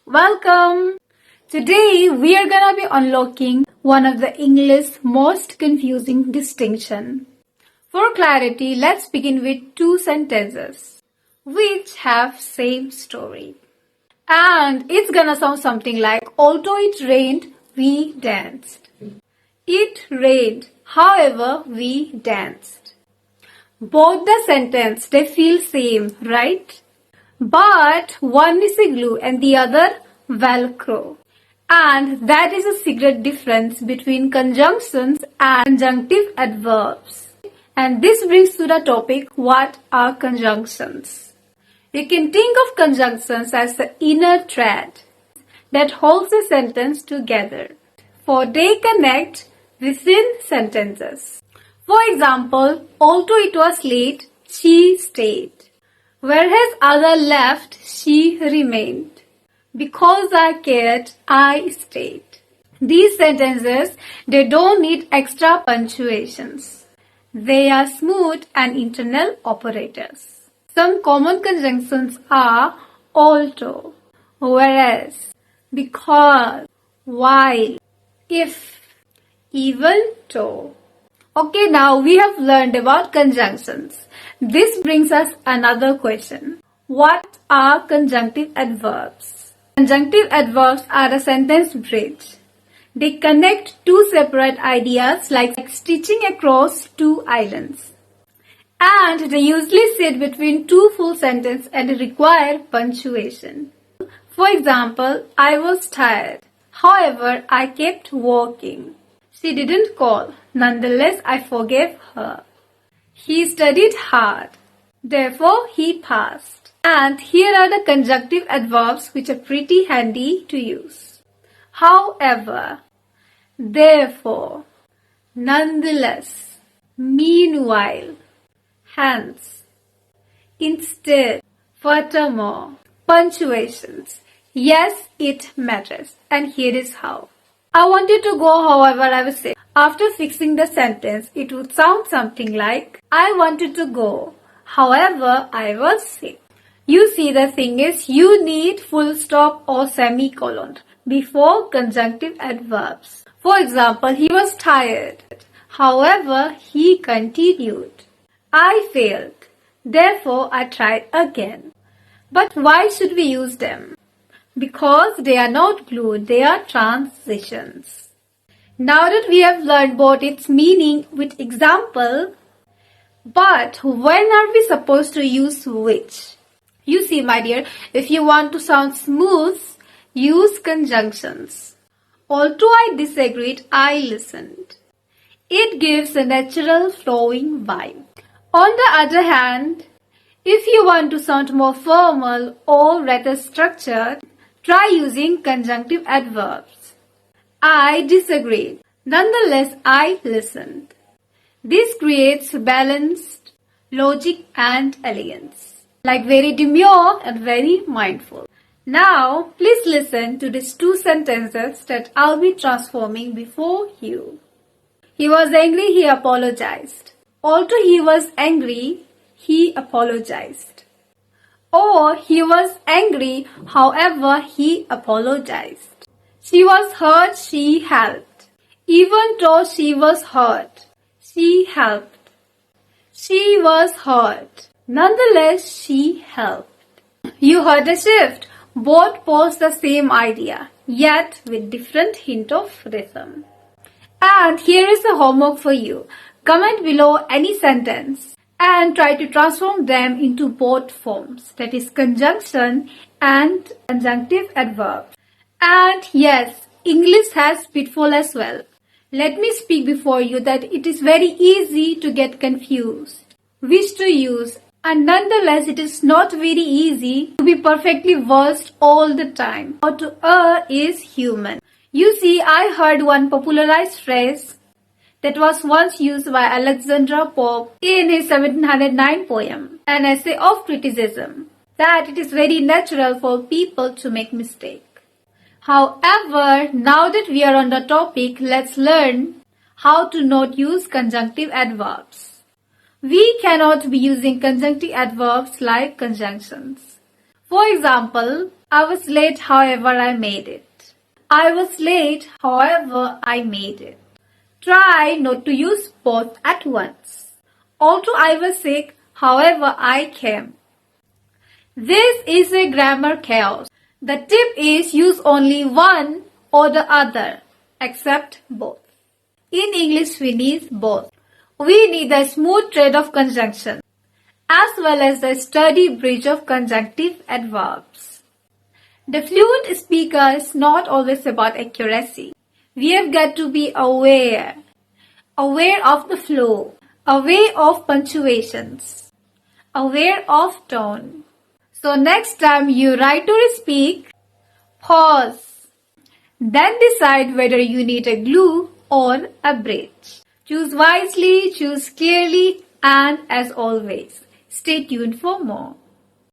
Welcome! Today we are gonna be unlocking one of the English most confusing distinction. For clarity, let's begin with two sentences which have same story. And it's gonna sound something like, although it rained, we danced. It rained, however, we danced. Both the sentence, they feel same, right? But one is a glue and the other Velcro. And that is a secret difference between conjunctions and conjunctive adverbs. And this brings to the topic, what are conjunctions? You can think of conjunctions as the inner thread that holds a sentence together, for they connect within sentences. For example, although it was late, she stayed. Whereas other left, she remained. Because I cared, I stayed. These sentences, they don't need extra punctuations. They are smooth and internal operators. Some common conjunctions are although, whereas, because, while, if, even though. Okay, now we have learned about conjunctions. This brings us another question. What are conjunctive adverbs? Conjunctive adverbs are a sentence bridge. They connect two separate ideas like stitching across two islands. And they usually sit between two full sentences and require punctuation. For example, I was tired. However, I kept walking. She didn't call. Nonetheless, I forgave her. He studied hard. Therefore, he passed. And here are the conjunctive adverbs which are pretty handy to use. However, therefore, nonetheless, meanwhile, hence, instead, furthermore, punctuations. Yes, it matters. And here is how. I wanted to go, however, I will say. After fixing the sentence, it would sound something like, I wanted to go. However, I was sick. You see, the thing is, you need full stop or semicolon before conjunctive adverbs. For example, he was tired. However, he continued. I failed. Therefore, I tried again. But why should we use them? Because they are not glued, they are transitions. Now that we have learned both its meaning with example, but when are we supposed to use which? You see, my dear, if you want to sound smooth, use conjunctions. Although I disagreed, I listened. It gives a natural flowing vibe. On the other hand, if you want to sound more formal or rather structured, try using conjunctive adverbs. I disagreed. Nonetheless, I listened. This creates balanced logic and elegance, like very demure and very mindful. Now, please listen to these two sentences that I'll be transforming before you. He was angry, he apologized. Although he was angry, he apologized. Or he was angry, however, he apologized. She was hurt, she helped. Even though she was hurt, she helped. She was hurt. Nonetheless, she helped. You heard the shift. Both pose the same idea, yet with different hint of rhythm. And here is the homework for you. Comment below any sentence and try to transform them into both forms, that is conjunction and conjunctive adverbs. And yes, English has pitfall as well. Let me speak before you that it is very easy to get confused, which to use, and nonetheless it is not very easy to be perfectly versed all the time. Or to err is human. You see, I heard one popularized phrase that was once used by Alexander Pope in his 1709 poem, An Essay of Criticism, that it is very natural for people to make mistakes. However, now that we are on the topic, let's learn how to not use conjunctive adverbs. We cannot be using conjunctive adverbs like conjunctions. For example, I was late, however, I made it. I was late, however, I made it. Try not to use both at once. Although I was sick, however, I came. This is a grammar chaos. The tip is use only one or the other, except both. In English, we need both. We need the smooth trade of conjunction, as well as the sturdy bridge of conjunctive adverbs. The fluent speaker is not always about accuracy. We have got to be aware of the flow, aware of punctuations, aware of tone. So next time you write or speak, pause. Then decide whether you need a glue or a bridge. Choose wisely, choose clearly, and as always, stay tuned for more.